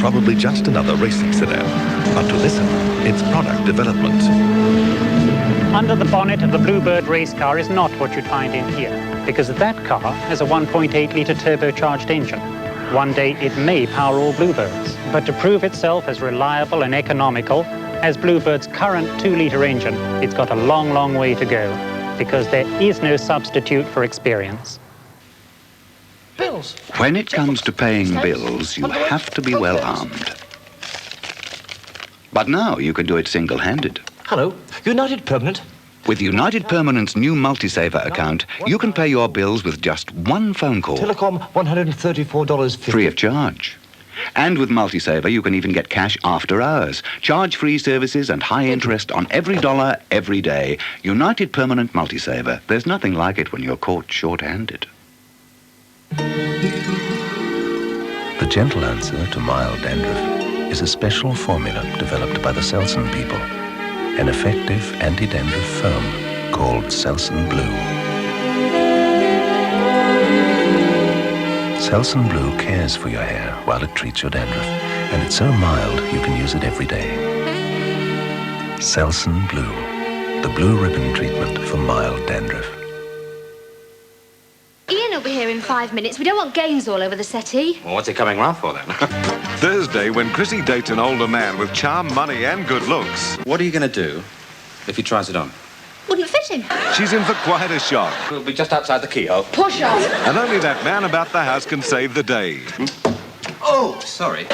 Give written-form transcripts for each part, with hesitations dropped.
probably just another racing sedan. But to this end, it's product development. Under the bonnet of the Bluebird race car is not what you'd find in here, because that car has a 1.8-litre turbocharged engine. One day it may power all Bluebirds, but to prove itself as reliable and economical as Bluebird's current 2-litre engine, it's got a long, long way to go, because there is no substitute for experience. Bills. When it comes to paying bills, you have to be well armed. But now you can do it single-handed. Hello, United Permanent. With United Permanent's new multi-saver account, you can pay your bills with just one phone call. Telecom, $134.50. Free of charge. And with multi-saver, you can even get cash after hours, charge-free services and high interest on every dollar, every day. United Permanent multi-saver. There's nothing like it when you're caught short-handed. The gentle answer to mild dandruff is a special formula developed by the Selsun people. An effective anti-dandruff foam called Selsun Blue. Selsun Blue cares for your hair while it treats your dandruff, and it's so mild you can use it every day. Selsun Blue, the blue ribbon treatment for mild dandruff. Ian will be here in 5 minutes. We don't want games all over the settee. Well, what's he coming round for, then? Thursday, when Chrissy dates an older man with charm, money and good looks. What are you going to do if he tries it on? Wouldn't fit him. She's in for quite a shock. We'll be just outside the keyhole. Push on. And only that man about the house can save the day. Oh, sorry.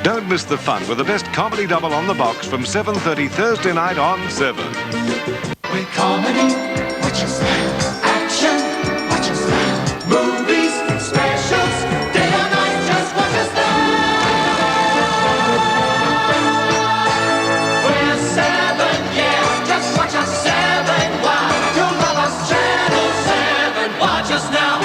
Don't miss the fun with the best comedy double on the box from 7:30 Thursday night on 7. With comedy, watch your style. Action, watch your style. Movies, specials, day or night, just watch your style. We're 7, yeah, just watch us 7. Wow, you'll love us, Channel 7. Watch us now.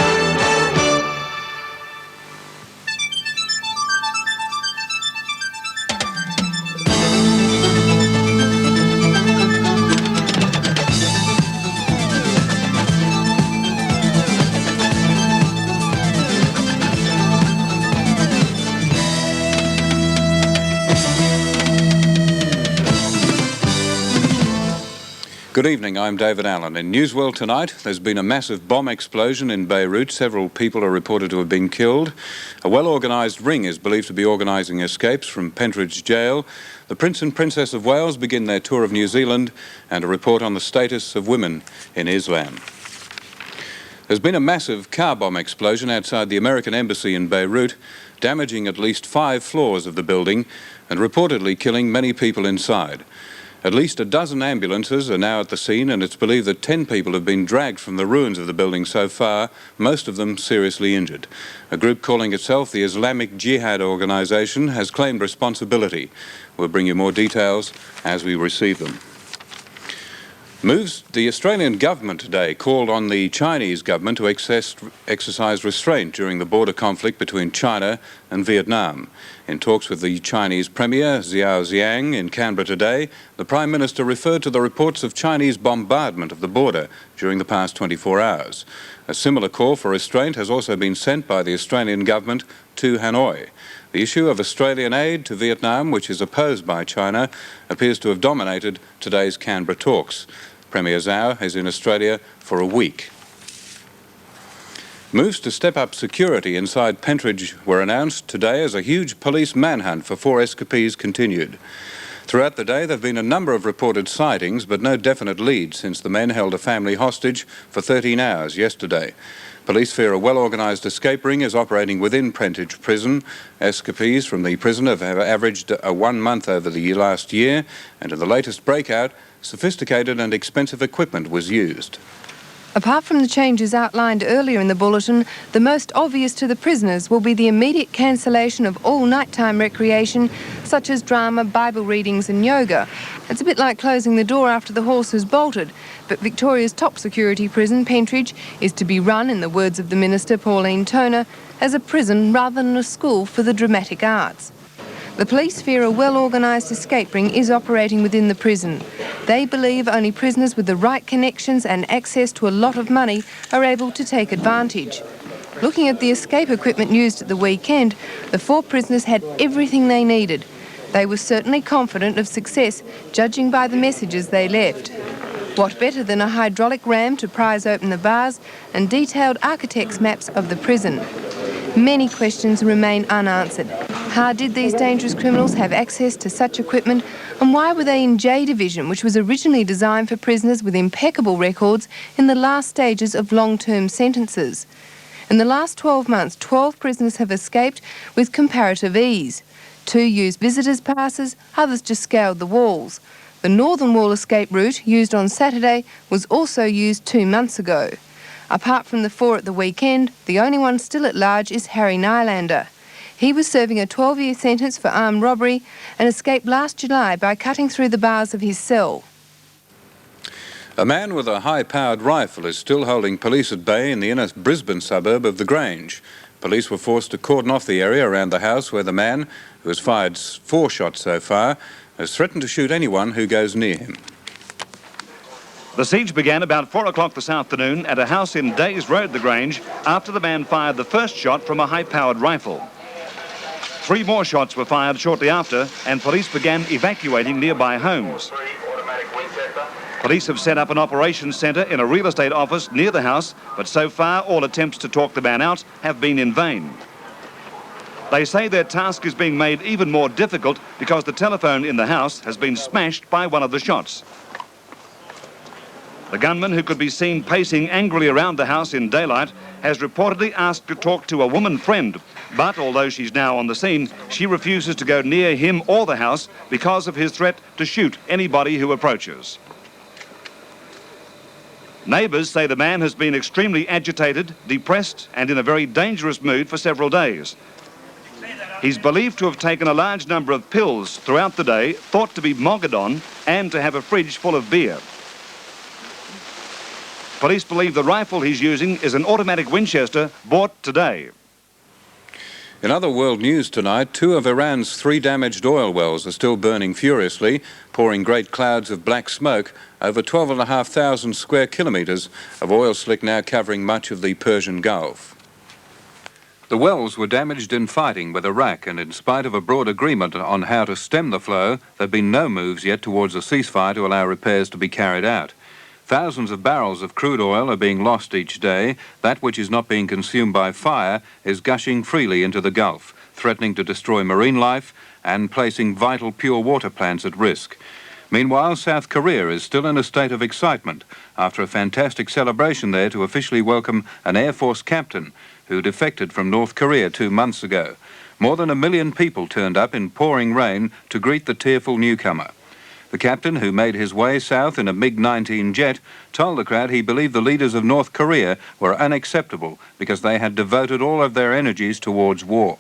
Good evening, I'm David Allen. In NewsWorld tonight, there's been a massive bomb explosion in Beirut. Several people are reported to have been killed. A well-organised ring is believed to be organising escapes from Pentridge Jail. The Prince and Princess of Wales begin their tour of New Zealand, and a report on the status of women in Islam. There's been a massive car bomb explosion outside the American Embassy in Beirut, damaging at least 5 floors of the building and reportedly killing many people inside. At least a dozen ambulances are now at the scene, and it's believed that 10 people have been dragged from the ruins of the building so far, most of them seriously injured. A group calling itself the Islamic Jihad Organisation has claimed responsibility. We'll bring you more details as we receive them. The Australian government today called on the Chinese government to exercise restraint during the border conflict between China and Vietnam. In talks with the Chinese Premier, Xiao Ziyang, in Canberra today, the Prime Minister referred to the reports of Chinese bombardment of the border during the past 24 hours. A similar call for restraint has also been sent by the Australian government to Hanoi. The issue of Australian aid to Vietnam, which is opposed by China, appears to have dominated today's Canberra talks. Premier Zhao is in Australia for a week. Moves to step up security inside Pentridge were announced today as a huge police manhunt for 4 escapees continued. Throughout the day, there have been a number of reported sightings, but no definite leads since the men held a family hostage for 13 hours yesterday. Police fear a well-organised escape ring is operating within Pentridge Prison. Escapees from the prison have averaged 1 month over the last year, and in the latest breakout, sophisticated and expensive equipment was used. Apart from the changes outlined earlier in the bulletin, the most obvious to the prisoners will be the immediate cancellation of all nighttime recreation, such as drama, Bible readings and yoga. It's a bit like closing the door after the horse has bolted, but Victoria's top security prison, Pentridge, is to be run, in the words of the Minister, Pauline Toner, as a prison rather than a school for the dramatic arts. The police fear a well-organised escape ring is operating within the prison. They believe only prisoners with the right connections and access to a lot of money are able to take advantage. Looking at the escape equipment used at the weekend, the 4 prisoners had everything they needed. They were certainly confident of success, judging by the messages they left. What better than a hydraulic ram to prise open the bars and detailed architect's maps of the prison? Many questions remain unanswered. How did these dangerous criminals have access to such equipment, and why were they in J Division, which was originally designed for prisoners with impeccable records in the last stages of long-term sentences? In the last 12 months, 12 prisoners have escaped with comparative ease. 2 used visitors' passes, others just scaled the walls. The Northern Wall escape route, used on Saturday, was also used 2 months ago. Apart from the 4 at the weekend, the only one still at large is Harry Nylander. He was serving a 12-year sentence for armed robbery and escaped last July by cutting through the bars of his cell. A man with a high-powered rifle is still holding police at bay in the inner Brisbane suburb of the Grange. Police were forced to cordon off the area around the house where the man, who has fired 4 shots so far, has threatened to shoot anyone who goes near him. The siege began about 4 o'clock this afternoon at a house in Days Road, the Grange, after the man fired the first shot from a high-powered rifle. 3 more shots were fired shortly after, and police began evacuating nearby homes. Police have set up an operations centre in a real estate office near the house, but so far all attempts to talk the man out have been in vain. They say their task is being made even more difficult because the telephone in the house has been smashed by one of the shots. The gunman, who could be seen pacing angrily around the house in daylight, has reportedly asked to talk to a woman friend, but although she's now on the scene, she refuses to go near him or the house because of his threat to shoot anybody who approaches. Neighbours say the man has been extremely agitated, depressed, and in a very dangerous mood for several days. He's believed to have taken a large number of pills throughout the day, thought to be mogadon, and to have a fridge full of beer. Police believe the rifle he's using is an automatic Winchester bought today. In other world news tonight, 2 of Iran's 3 damaged oil wells are still burning furiously, pouring great clouds of black smoke over 12,500 square kilometres of oil slick now covering much of the Persian Gulf. The wells were damaged in fighting with Iraq, and in spite of a broad agreement on how to stem the flow, there have been no moves yet towards a ceasefire to allow repairs to be carried out. Thousands of barrels of crude oil are being lost each day. That which is not being consumed by fire is gushing freely into the Gulf, threatening to destroy marine life and placing vital pure water plants at risk. Meanwhile, South Korea is still in a state of excitement after a fantastic celebration there to officially welcome an Air Force captain who defected from North Korea 2 months ago. More than 1 million people turned up in pouring rain to greet the tearful newcomer. The captain, who made his way south in a MiG-19 jet, told the crowd he believed the leaders of North Korea were unacceptable because they had devoted all of their energies towards war.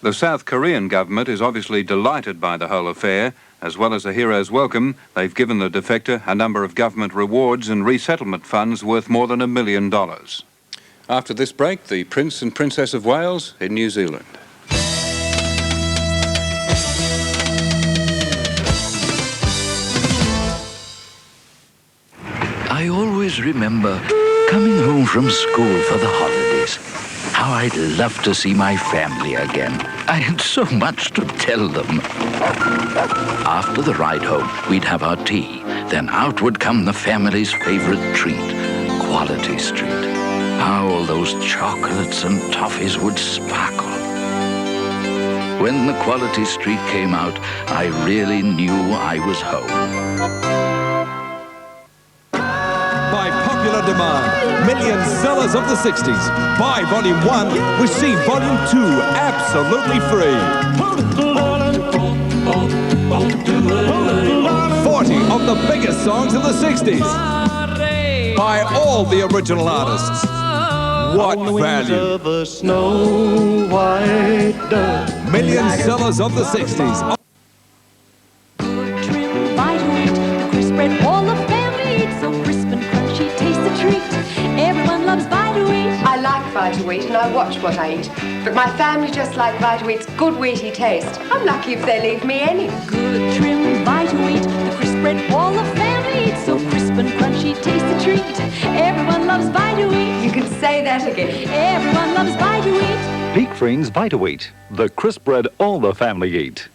The South Korean government is obviously delighted by the whole affair. As well as a hero's welcome, they've given the defector a number of government rewards and resettlement funds worth more than $1 million. After this break, the Prince and Princess of Wales in New Zealand. I always remember coming home from school for the holidays. How I'd love to see my family again. I had so much to tell them. After the ride home, we'd have our tea. Then out would come the family's favorite treat, Quality Street. How all those chocolates and toffees would sparkle. When the Quality Street came out, I really knew I was home. By popular demand, million sellers of the 60s. Buy Volume 1, receive Volume 2 absolutely free. 40 of the biggest songs of the 60s. By all the original artists. What value? Million sellers of the 60s. Vita-Weat, the Crispbread, all the family eats so crisp and crunchy, taste the treat. Everyone loves Vita-Weat. I like Vita-Weat and I watch what I eat, but my family just like Vita-Weat's good wheaty taste. I'm lucky if they leave me any. Good trim Vita-Weat, the Crispbread, all the family eats so crisp and crunchy, taste the treat. Everyone loves Vita-Weat. You can say that again. Everyone loves Vita-Weat. Peak Friends Vita-Weat, the crisp bread all the family eat.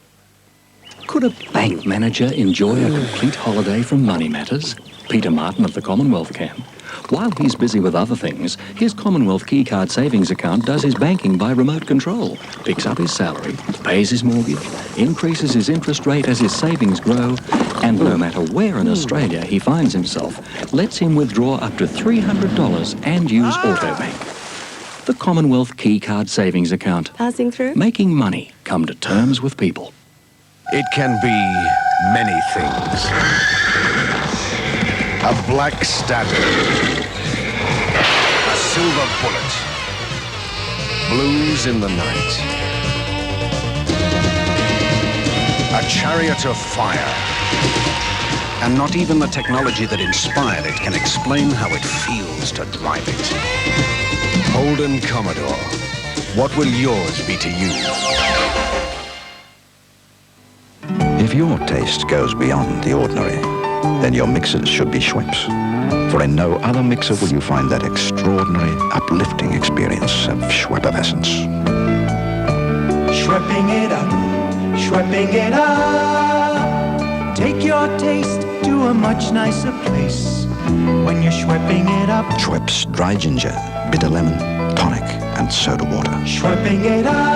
Could a bank manager enjoy a complete holiday from money matters? Peter Martin of the Commonwealth can. While he's busy with other things, his Commonwealth keycard savings account does his banking by remote control, picks up his salary, pays his mortgage, increases his interest rate as his savings grow, and no matter where in Australia he finds himself, lets him withdraw up to $300 and use Autobank. The Commonwealth keycard savings account. Passing through? Making money come to terms with people. It can be many things. A black standard. A silver bullet. Blues in the night. A chariot of fire. And not even the technology that inspired it can explain how it feels to drive it. Holden Commodore. What will yours be to you? If your taste goes beyond the ordinary, then your mixers should be Schweppes. For in no other mixer will you find that extraordinary, uplifting experience of Schweppescence. Schwepping it up, schwepping it up. Take your taste to a much nicer place when you're schwepping it up. Schweppes dry ginger, bitter lemon, tonic, and soda water. Schwepping it up.